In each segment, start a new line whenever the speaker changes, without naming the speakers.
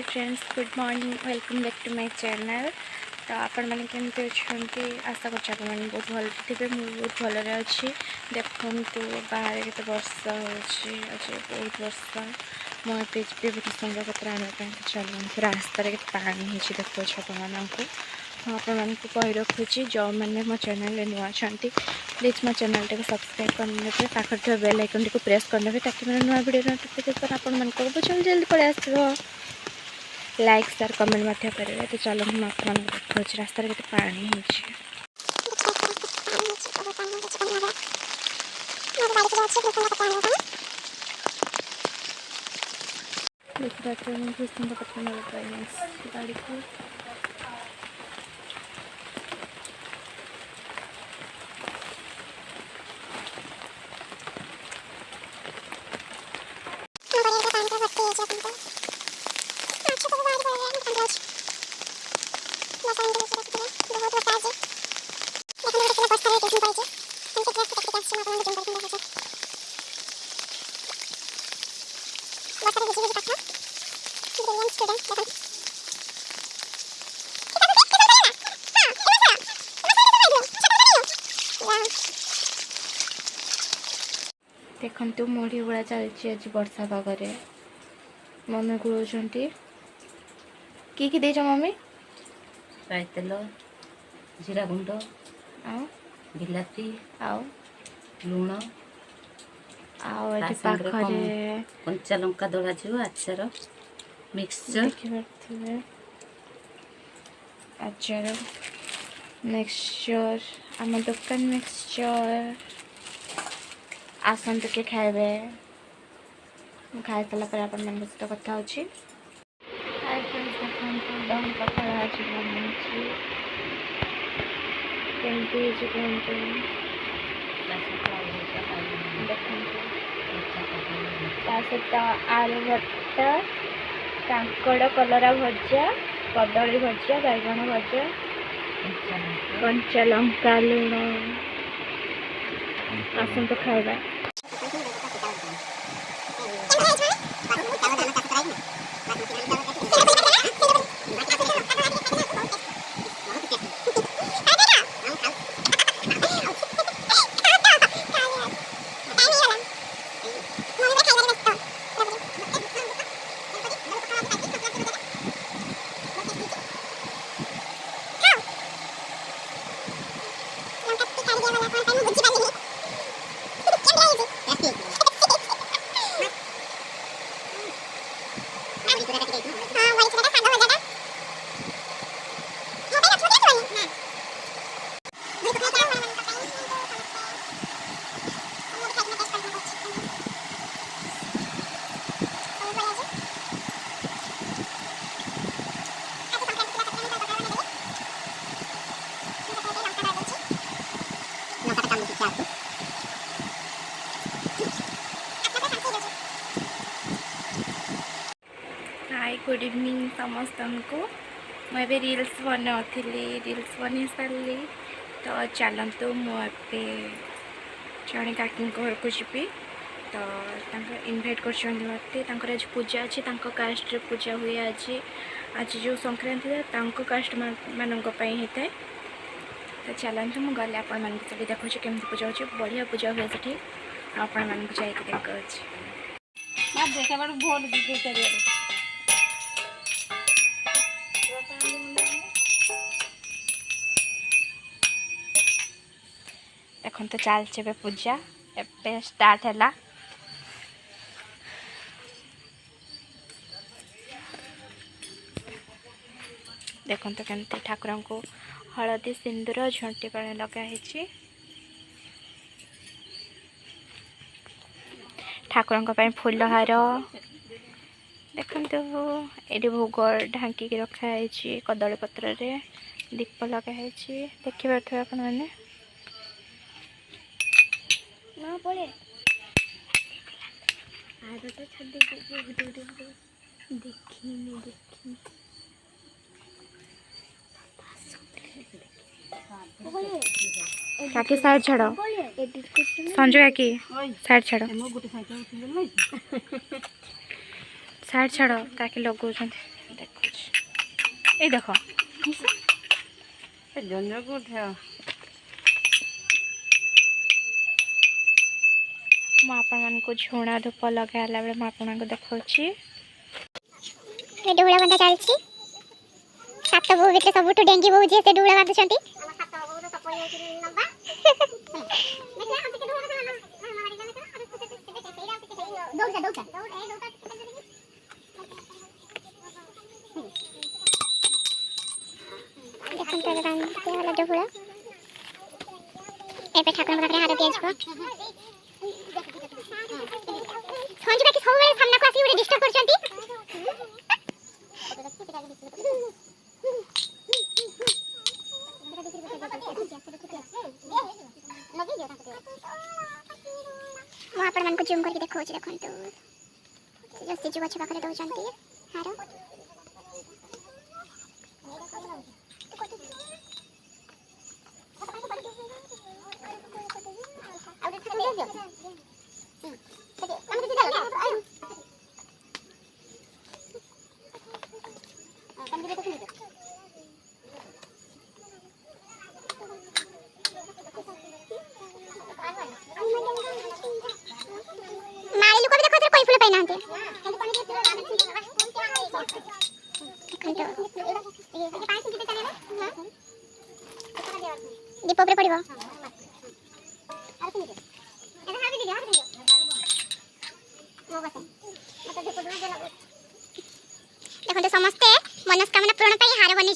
Friends good morning welcome back to my channel. तो आपण मैंने केमती अच्छा आशा कर बहुत भल थे बहुत भलरे अच्छी देखु बाहर के वर्षा हो बहुत वर्षा मुझे भूषंग पत्र आने चलती रास्तार के पानी हो देखो छक आपण कही रखुची जो मैंने मो चैनल नुआ अच्छा प्लीज मो चैनल टी सब्सक्राइब करने पाखे बेल आइकन टी प्रेस करने ताकि मेरे नुआ वीडियो नोटिफिकेशन आपण मन को जल्दी जल्दी पड़े आसो लाइक शेयर कमेंट करेंगे। तो चलो हम देखा रास्ता के पानी हो देखिए भूषण पत्र गाड़ी को देखु मुढ़ी गुड़ा चलती आज वर्षा पागे मम्मी गुड़ कि देच मम्मी
राई तेल जीरा गुंड
आओ
बिलाती
आओ
लुण
पाखे
कंचा लंका दला आचार मिक्सचर
देखिए आचार मिक्सचर आम दुकान मिक्सचर आसतु के खाए खाई सारा पर आप सहित कथा अच्छी दही पखाड़ आज सहित आलू भर्ता कांकड़ कलरा भजा कदली भजा बैगण भजा कंचा लंका लुण आसतु खाଇବା हाय गुड इवनिंग समस्त को मुझे रील्स बनाऊली रील्स बन सारे तो चलतु मुझे जड़े काकी घर को जी तो इनभाइट कर आज पूजा अच्छी कास्ट रे पूजा हुए आज जो संक्रांति है कास्ट मान होता है। तो चलते मुझे गले आपण देखो केमती पूजा हो बढ़िया पूजा हुए से आपण मान देखा देखो तो चलचे पूजा ए स्टार्ट है देखो तो केमती ठाकुर को हलदी सिंदूर झंटी कड़े लगाई ठाकुर फूलहार देखो ये भोग ढांकी रखाई कदली पत्र दीप लगाई देखिए आपण मैंने काकी साइड छाड़ संजय काकी साइड छाड़ साइड छाड़ काकी लगौं देखो ये देखो
जंजक उठा
मुझे झुणा धूप लगाला बेले मुझे देखा
डुला बंधा चलती सात बो भीतर सबुठ डेंगी बो जे से डुला बांधुछंती ठाकुर हाथ दिया संजू बाकी सब सामना को आसी डिस्टर्ब करछंती आपण मन को जूम करके देखो देखंतु जस्ती जो अच्छा पाखरे दउचंती हारो दीप पड़ो देखो समस्ते मनस्कामना पूर्ण पाई हार बनी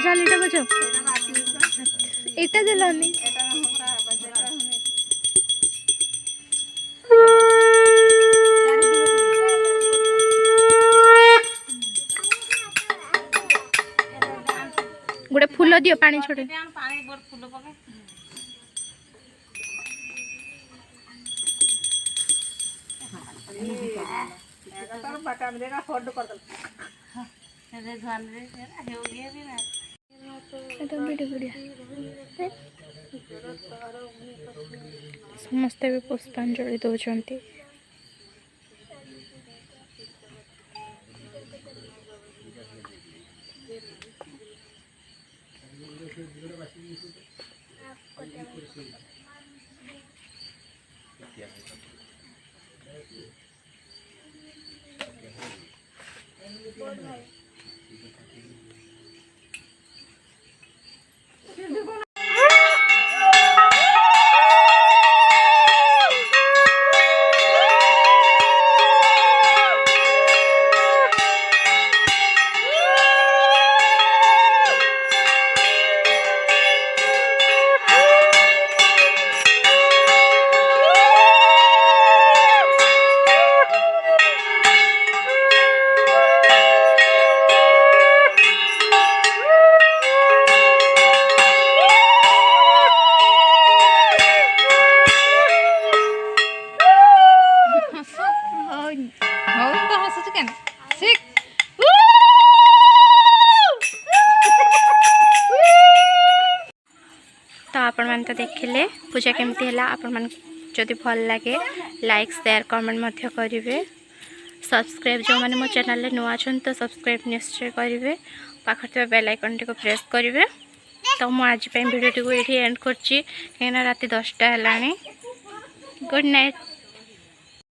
झालीटा बजाओ एटा दिलानी गोटे फूल दियो पानी छोड़े समस्ते भी पुष्पांजलि दौरान तो देखिले पूजा केमती है आपण मन जदि भल लगे लाइक शेयर कमेंट मध्य करेंगे। सब्सक्राइब जो मैंने मो चैनल नुआ छन तो सब्सक्राइब निश्चय करेंगे। पाखर बेल आइकन टी को प्रेस करेंगे। तो मुझे आज वीडियो टी को ये एंड कर रात 10टा है। Good night.